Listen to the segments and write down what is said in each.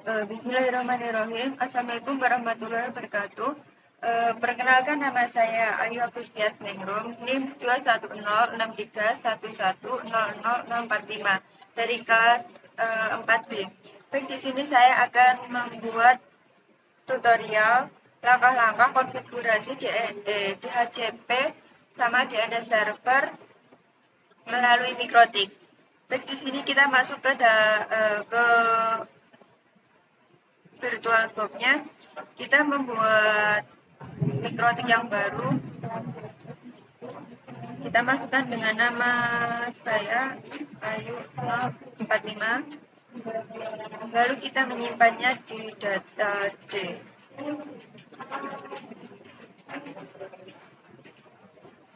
Bismillahirrahmanirrahim. Assalamualaikum warahmatullahi wabarakatuh. Perkenalkan nama saya Ayu Agustias Ningrum, NIM 2106311000045 dari kelas 4B. Baik, di sini saya akan membuat tutorial langkah-langkah konfigurasi DHCP sama DNS server melalui mikrotik. Baik, di sini kita masuk ke VirtualBox-nya, kita membuat mikrotik yang baru. Kita masukkan dengan nama saya Ayu 045. Lalu kita menyimpannya di data D.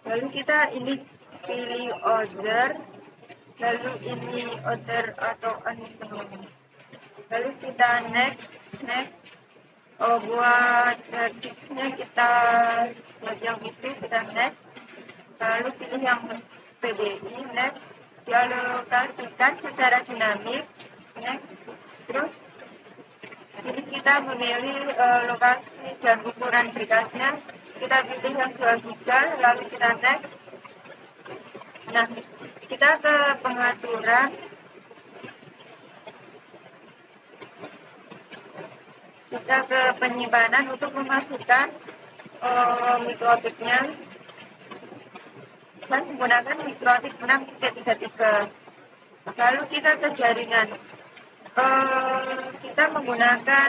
Lalu kita ini pilih order. Lalu ini order atau unknown. Lalu kita next. Buat disknya kita buat yang itu, kita next. Lalu pilih yang PDI, next. Dialokasikan secara dinamik, next. Terus sini kita memilih lokasi dan ukuran berkasnya, kita pilih yang 2 GB, lalu kita next. Nah, kita ke pengaturan. Kita ke penyimpanan untuk memasukkan mikrotiknya. Saya menggunakan mikrotik 6.33. Lalu kita ke jaringan. Kita menggunakan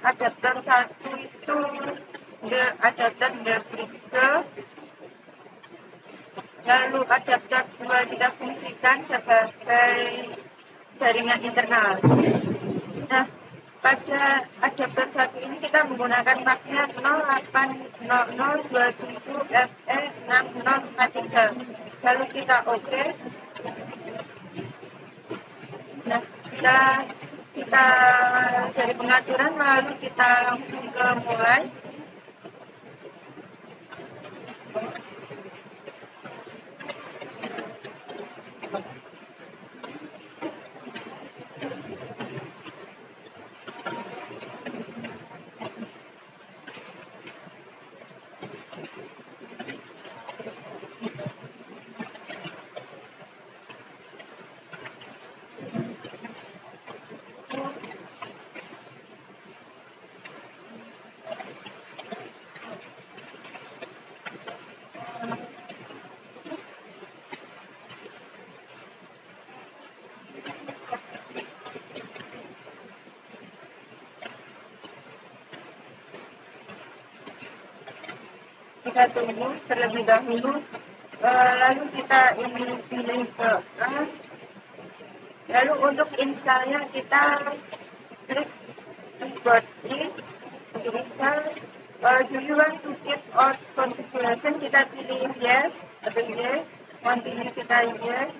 adapter 1 itu adapter Brigge. Lalu adapter 2 kita fungsikan sebagai jaringan internal. Nah, pada adapter 1 ini kita menggunakan MAC-nya 080027FE6043. Lalu kita OK. Nah, setelah kita dari pengaturan, lalu kita langsung ke mulai. Kita tunggu terlebih dahulu. Lalu kita ini pilih ke A. Lalu untuk installnya kita klik keyboard I untuk install. Do you want to keep or configuration? Kita pilih yes atau yes. Continue kita yes.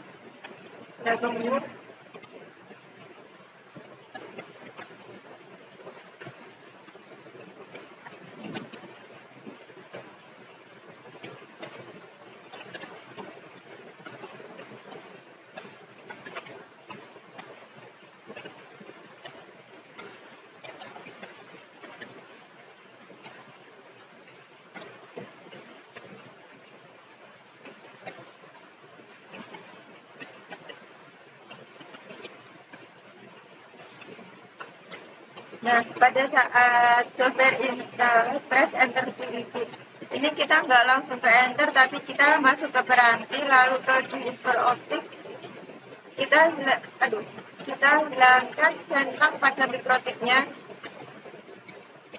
Kita tunggu. Nah, pada saat software install, press enter to reboot. Ini kita nggak langsung ke enter, tapi kita masuk ke peranti, lalu ke fiber optik. Kita hilangkan centang pada mikrotiknya,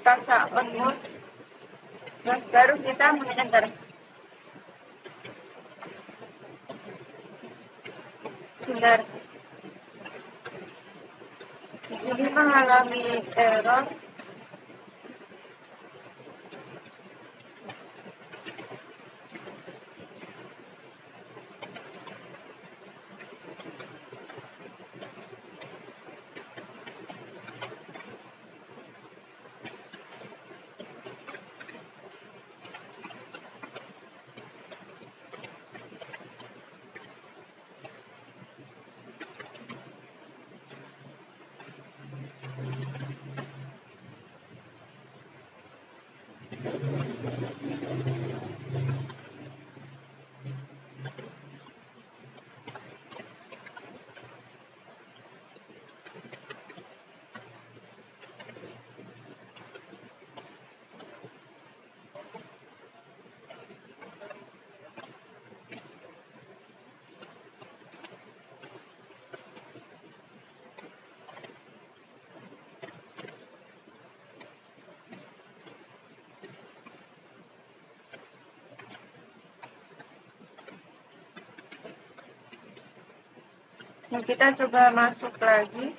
paksa on mode. Nah, baru kita enter. Bentar. Di sini mengalami error. Nah, kita coba masuk lagi.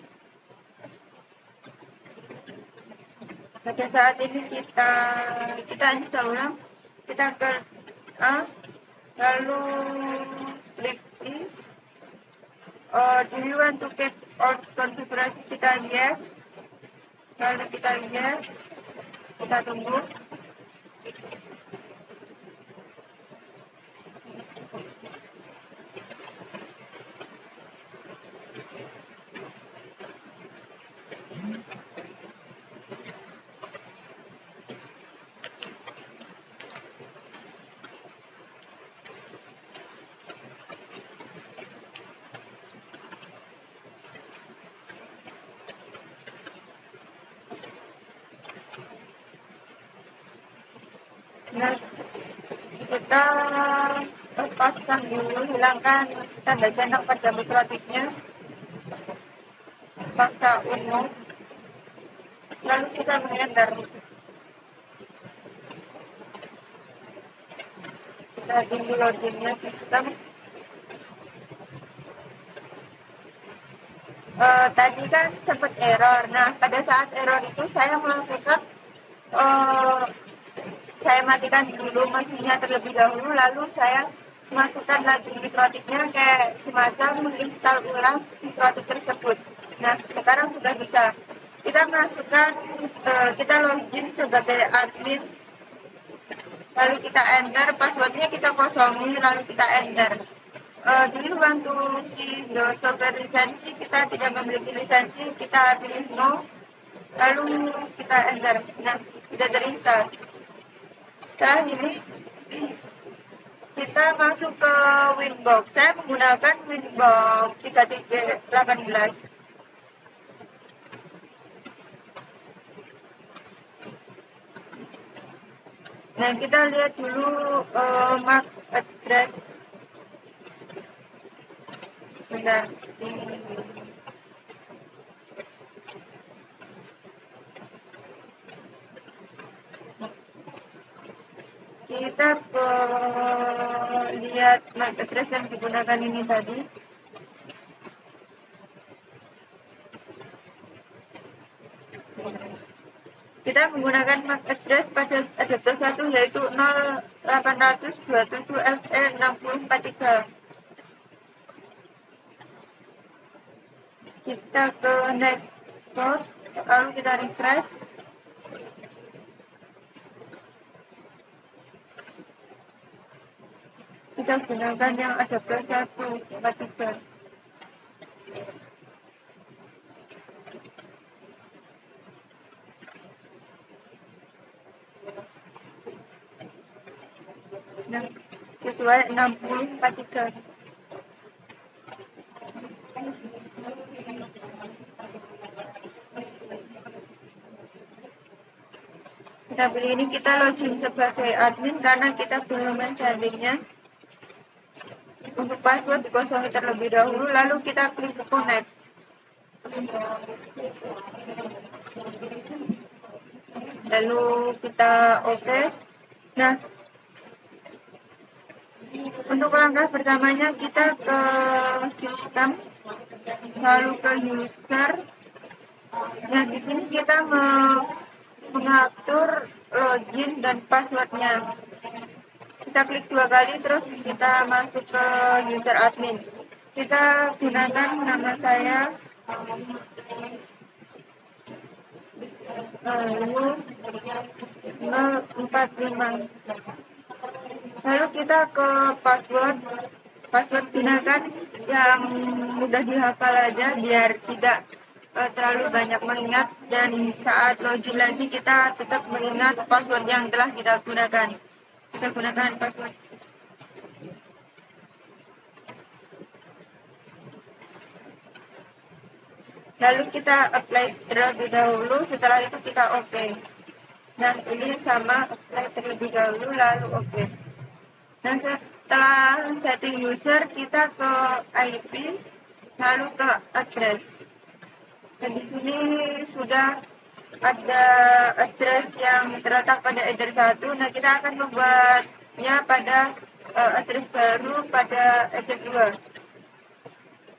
Pada saat ini kita install ulang, kita ke A, lalu klik I. Do you want to keep all konfigurasi? Kita yes, lalu kita yes, kita tunggu. Nah, kita lepaskan dulu, hilangkan tanda centang pada mikrotiknya, paksa ungu, lalu kita meng-enter. Kita tunggu loadingnya sistem. Tadi kan sempat error. Nah, pada saat error itu saya melakukan saya matikan dulu mesinnya terlebih dahulu, lalu saya masukkan lagi mikrotiknya kayak semacam menginstal ulang mikrotik tersebut. Nah, sekarang sudah bisa. Kita masukkan, kita login sebagai admin, lalu kita enter, passwordnya kita kosongi, lalu kita enter. Do you want to see the software lisensi? Kita tidak memiliki lisensi, kita pilih no, lalu kita enter. Nah, sudah terinstall. Setelah ini kita masuk ke Winbox. Saya menggunakan Winbox 3.18. Nah, kita lihat dulu MAC address. Bentar. Kita lihat MAC address yang digunakan ini tadi. Kita menggunakan MAC address pada adapter 1 yaitu 080027LE6043. Kita ke next source, lalu kita refresh. Kita gunakan yang adapter 143. Nah, sesuai 6043. Kita pilih ini, kita login sebagai admin karena kita belum men-settingnya. Untuk password dikosongi terlebih dahulu, lalu kita klik ke connect. Lalu kita oke. Nah, untuk langkah pertamanya kita ke sistem, lalu ke user. Nah, di sini kita mengatur login dan passwordnya. Kita klik 2 kali, terus kita masuk ke user admin. Kita gunakan nama saya, lalu 045. Lalu kita ke password gunakan yang mudah dihafal aja biar tidak terlalu banyak mengingat, dan saat login lagi kita tetap mengingat password yang telah kita gunakan. Kita gunakan password. Lalu kita apply terlebih dahulu, setelah itu kita oke. Nah, ini sama, apply terlebih dahulu lalu oke. Nah, setelah setting user, kita ke IP, lalu ke address. Dan di sini sudah ada address yang terletak pada header 1. Nah, kita akan membuatnya pada address baru pada header 2.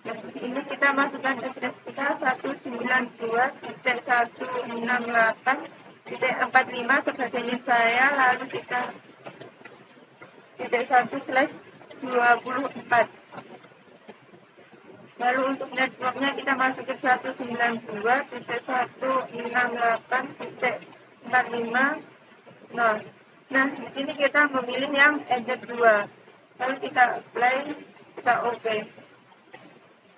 Nah, ini kita masukkan address kita 192.168.45 sebagai NIM saya, lalu kita .1/24. Lalu untuk networknya kita masukin 192.168.45. Nah, di sini kita memilih yang added 2. Lalu kita apply, kita OK.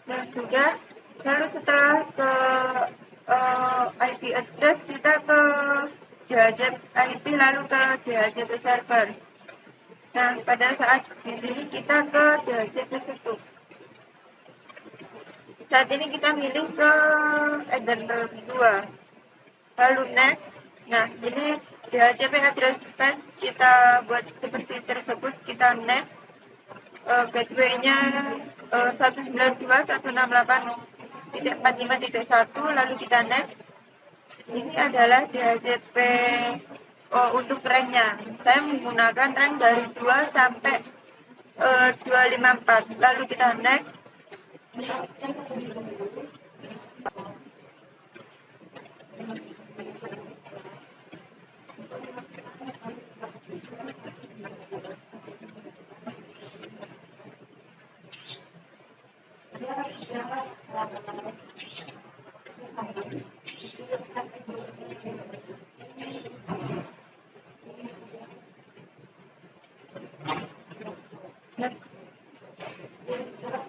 Nah, sudah. Lalu setelah ke IP address, kita ke DHCP IP, lalu ke DHCP server. Nah, pada saat di sini kita ke DHCP situ. Saat ini kita milih ke added 2. Lalu next. Nah, ini DHCP address space kita buat seperti tersebut, kita next. Gateway-nya 192.168.45.1, lalu kita next. Ini adalah DHCP untuk rank-nya. Saya menggunakan rank dari 2 sampai 254. Lalu kita next.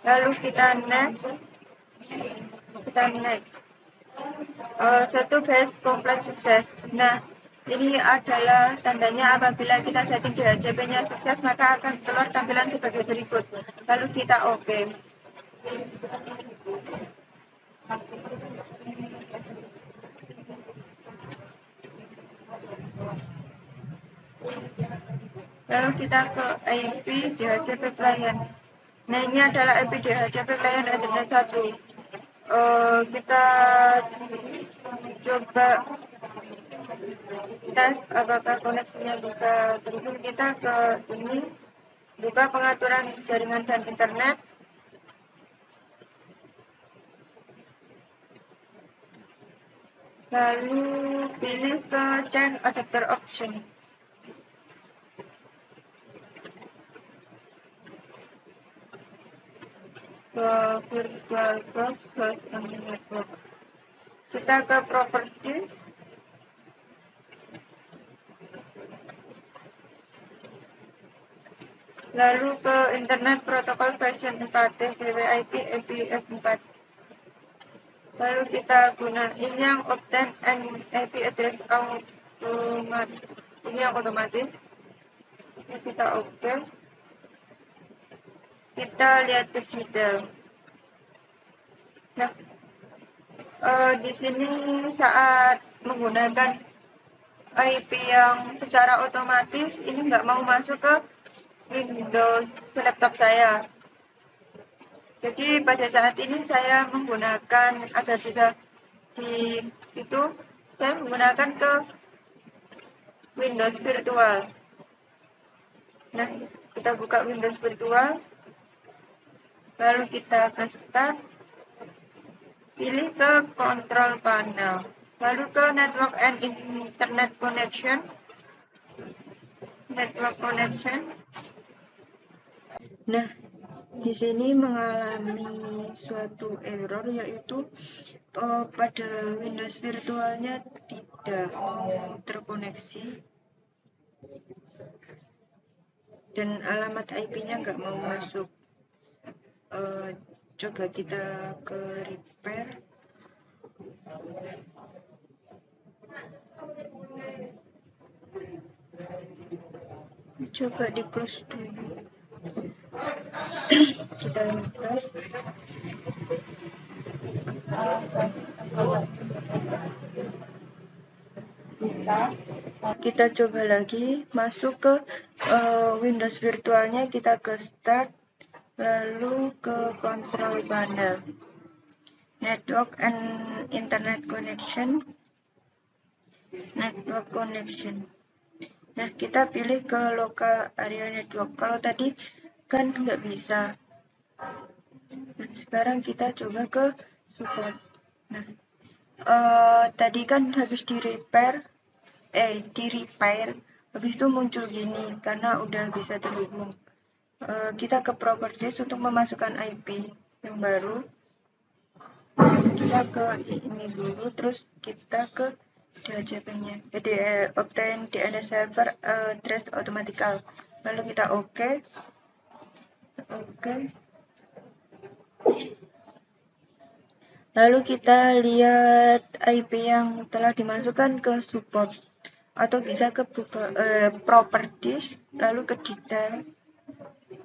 Lalu kita next. Satu base komplit sukses. Nah, ini adalah tandanya apabila kita setting DHCP-nya sukses, maka akan keluar tampilan sebagai berikut. Lalu kita OK. Lalu kita ke IP DHCP client. Nah, ini adalah IP DHCP client Ethernet 1. Kita coba tes apakah koneksinya bisa terhubung. Kita ke ini, buka pengaturan jaringan dan internet. Lalu pilih ke change adapter option. Ke virtual box host network. Kita ke properties. Lalu ke internet protokol version 4 TCP IP IPv4. Lalu kita gunain yang obtain and IP address otomatis. Ini yang otomatis. Ini kita OK. Kita lihat ke detail. Nah, di sini saat menggunakan IP yang secara otomatis ini nggak mau masuk ke Windows laptop saya. Jadi pada saat ini saya menggunakan agar bisa saya menggunakan ke Windows virtual. Nah, kita buka Windows virtual. Lalu kita ke start. Pilih ke control panel. Lalu ke network and internet connection. Network connection. Nah, di sini mengalami suatu error, yaitu pada Windows virtualnya tidak mau terkoneksi dan alamat IP-nya nggak mau masuk. Coba kita ke repair. Coba di close dulu. Kita refresh. Kita coba lagi masuk ke Windows virtualnya, kita ke start, lalu ke control panel, network and internet connection, network connection. Nah, kita pilih ke local area network. Kalau tadi kan nggak bisa. Nah, sekarang kita coba ke support. Nah, tadi kan habis di repair, habis itu muncul gini karena udah bisa terhubung. Kita ke properties untuk memasukkan IP yang baru. Kita ke ini dulu, terus kita ke DHCP-nya. Jadi obtain DNS server address automatical. Lalu kita oke. Lalu kita lihat IP yang telah dimasukkan ke support atau bisa ke properties, lalu ke detail.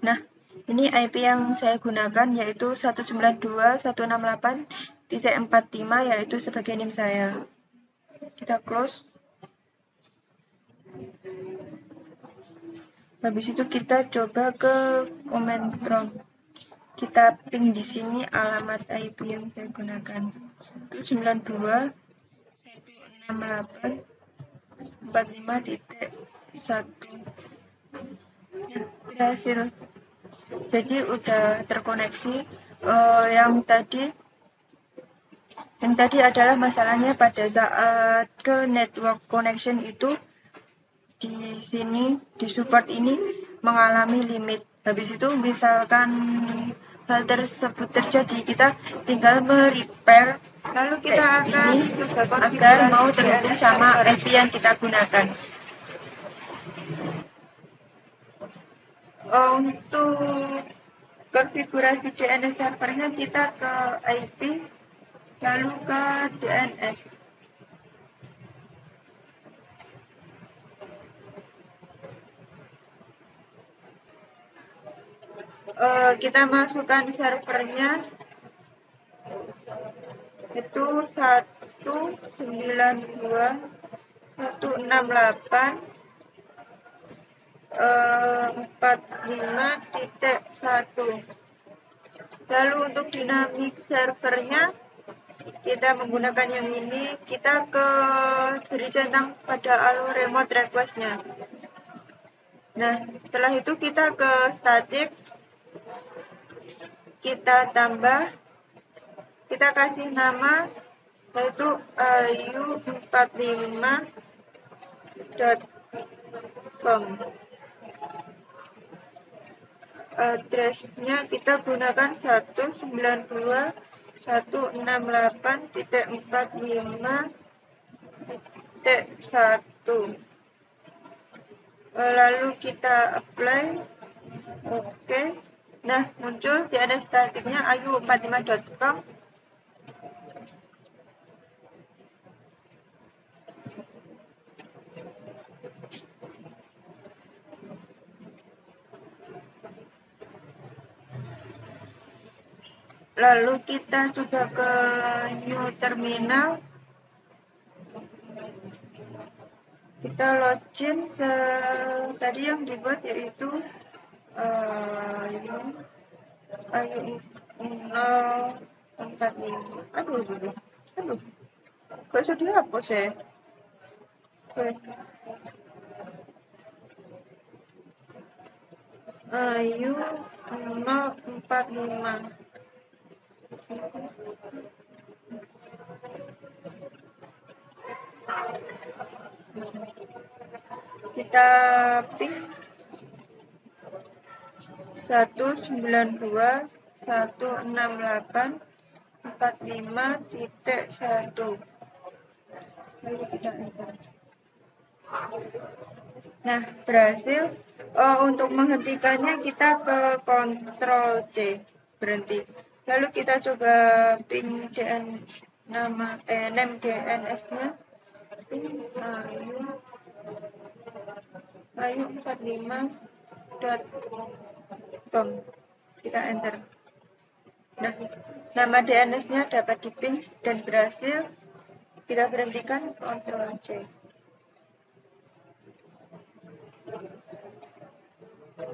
Nah, ini IP yang saya gunakan yaitu 192.168.45 yaitu sebagai NIM saya. Kita close. Habis itu kita coba ke command prompt. Kita ping di sini alamat IP yang saya gunakan. 92.168.45.1. Ya, berhasil. Jadi udah terkoneksi. Yang tadi adalah masalahnya pada saat ke network connection itu di sini di support ini mengalami limit. Habis itu misalkan hal tersebut terjadi, kita tinggal merepair lalu kita akan agar mau terhubung sama IP yang kita gunakan. Untuk konfigurasi DNS servernya kita ke IP lalu ke DNS. Kita masukkan servernya itu 192.168.45.1. Lalu untuk dynamic servernya kita menggunakan yang ini. Kita beri centang pada alur remote request-nya. Nah, setelah itu kita ke static, kita tambah, kita kasih nama yaitu ayu45.com. Address-nya kita gunakan 192.168.45.1. Lalu kita apply. Oke. Nah, muncul DNS statiknya ayu45.com. Lalu kita coba ke new terminal. Kita login tadi yang dibuat yaitu ayu045. Aduh, kok sudah dihapus ya? ayu045. Kita ping 192.168.45.1. Lalu kita enter. Nah, berhasil. Untuk menghentikannya kita ke Ctrl C, berhenti. Lalu kita coba ping name DNS-nya. Ping ayu45.com. Kita enter. Nah, nama DNS-nya dapat diping dan berhasil. Kita berhentikan Ctrl C.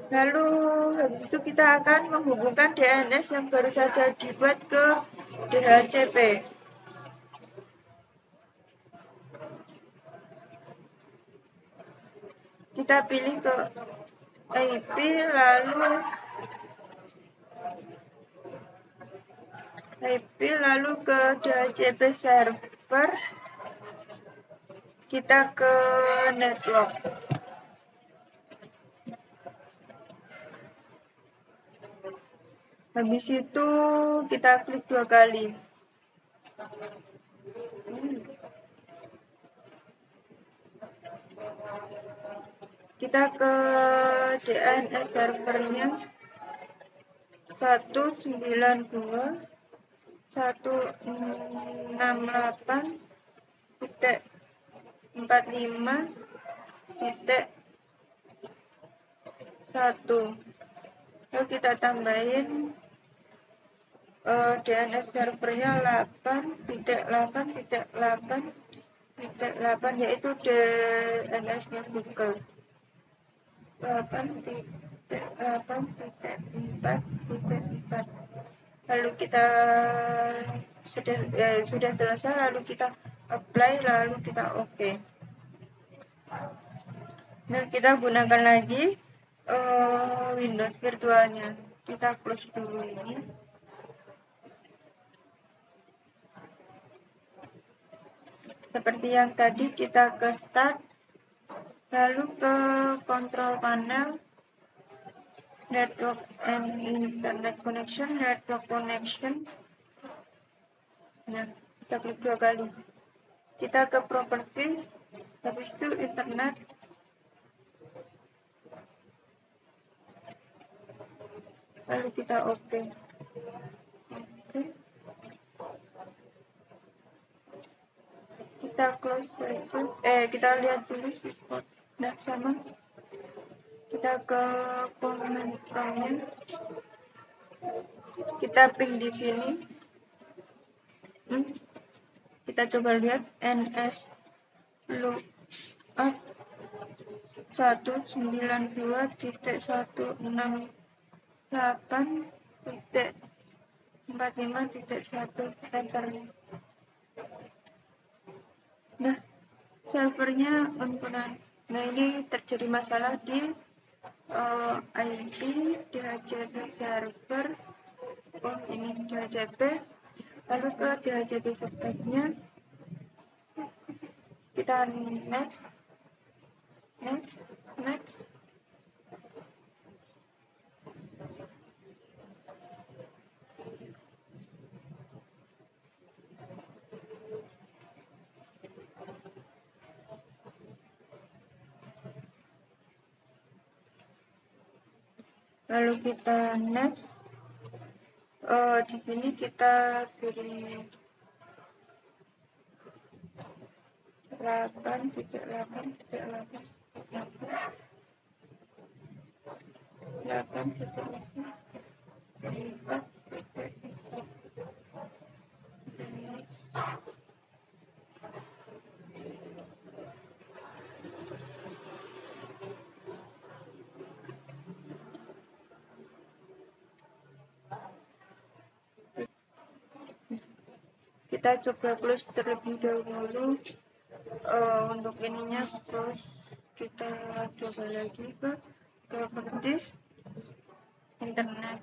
Lalu habis itu kita akan menghubungkan DNS yang baru saja dibuat ke DHCP. Kita pilih ke IP lalu IP lalu ke DHCP server, kita ke network. Habis itu kita klik 2 kali. Kita ke DNS servernya 192.168.45.1. Lalu kita tambahin DNS servernya 8.8.8.8, yaitu DNS-nya Google. 8.8.4.4. Lalu kita sudah selesai, lalu kita apply, lalu kita OK. Nah, kita gunakan lagi Windows virtualnya. Kita close dulu ini. Seperti yang tadi, kita ke start, lalu ke control panel, network and internet connection, network connection. Nah, kita klik 2 kali. Kita ke properties, habis itu internet. Lalu kita OK. Kita close saja. Kita lihat dulu support. Nah, sama. Kita ke command prompt-nya. Kita ping di sini. Kita coba lihat ns lookup 192.168.45.1 enter. Nah, servernya on-bound. Nah, ini terjadi masalah di IP DHCP server. Ini DHCP. Lalu ke DHCP setupnya. Kita next. Lalu kita next. Di sini kita beri 8.8.8.4. Kita coba close terlebih dahulu. Untuk ininya close, kita coba lagi ke properties internet.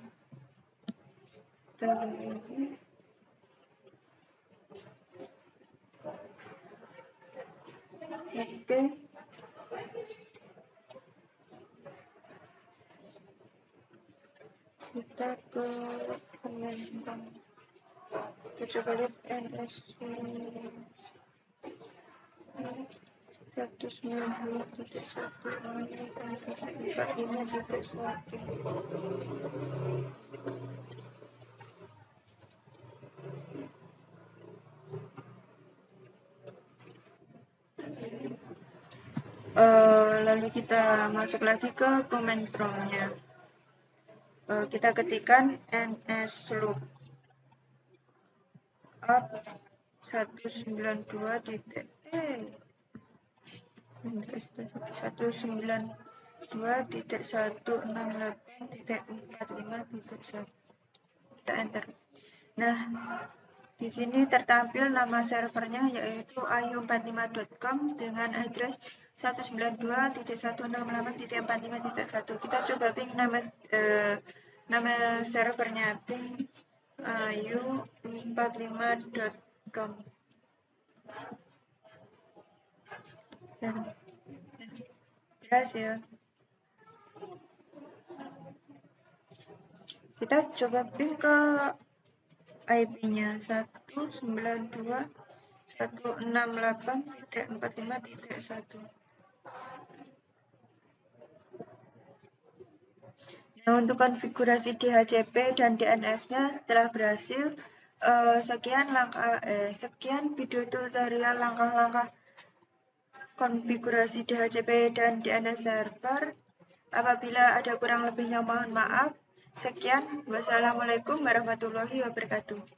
Oke. Kita ke komentar. Kita coba lihat ns 192.168.45.1. Lalu kita masuk lagi ke command prompt-nya. Kita ketikkan ns lookup 192.168.45.1. Kita enter. Nah, di sini tertampil nama servernya yaitu ayu45.com dengan address 192.168.45.1. Kita coba ping nama servernya, ping ayu45.com. Berhasil. Kita coba pin ke IP-nya 192.168.45.1. Nah, untuk konfigurasi DHCP dan DNS-nya telah berhasil. Sekian video tutorial langkah-langkah konfigurasi DHCP dan DNS server. Apabila ada kurang lebihnya mohon maaf. Sekian, wassalamualaikum warahmatullahi wabarakatuh.